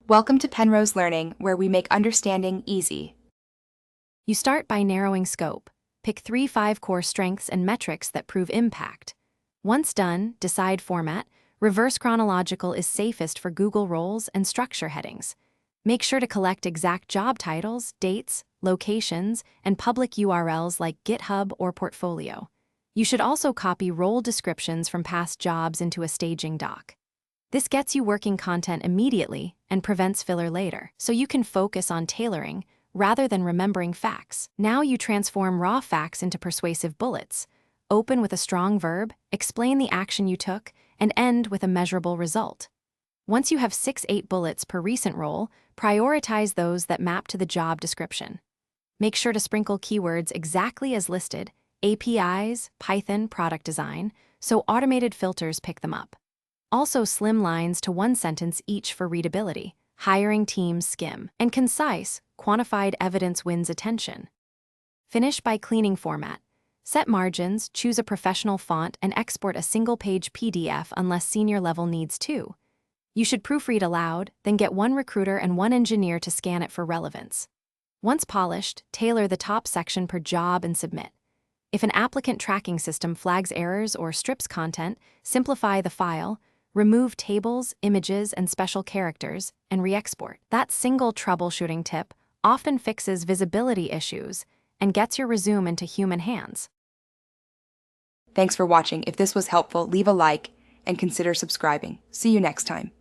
Welcome to Penrose Learning, where we make understanding easy. You start by narrowing scope. Pick 3-5 core strengths and metrics that prove impact. Once done, decide format. Reverse chronological is safest for Google roles and structure headings. Make sure to collect exact job titles, dates, locations, and public URLs like GitHub or Portfolio. You should also copy role descriptions from past jobs into a staging doc. This gets you working content immediately and prevents filler later, so you can focus on tailoring rather than remembering facts. Now you transform raw facts into persuasive bullets. Open with a strong verb, explain the action you took, and end with a measurable result. Once you have 6-8 bullets per recent role, prioritize those that map to the job description. Make sure to sprinkle keywords exactly as listed, APIs, Python, product design, so automated filters pick them up. Also slim lines to one sentence each for readability. Hiring teams skim. And concise, quantified evidence wins attention. Finish by cleaning format. Set margins, choose a professional font, and export a single-page PDF unless senior level needs to. You should proofread aloud, then get one recruiter and one engineer to scan it for relevance. Once polished, tailor the top section per job and submit. If an applicant tracking system flags errors or strips content, simplify the file, remove tables, images, and special characters, and re-export. That single troubleshooting tip often fixes visibility issues and gets your resume into human hands. Thanks for watching. If this was helpful, leave a like and consider subscribing. See you next time.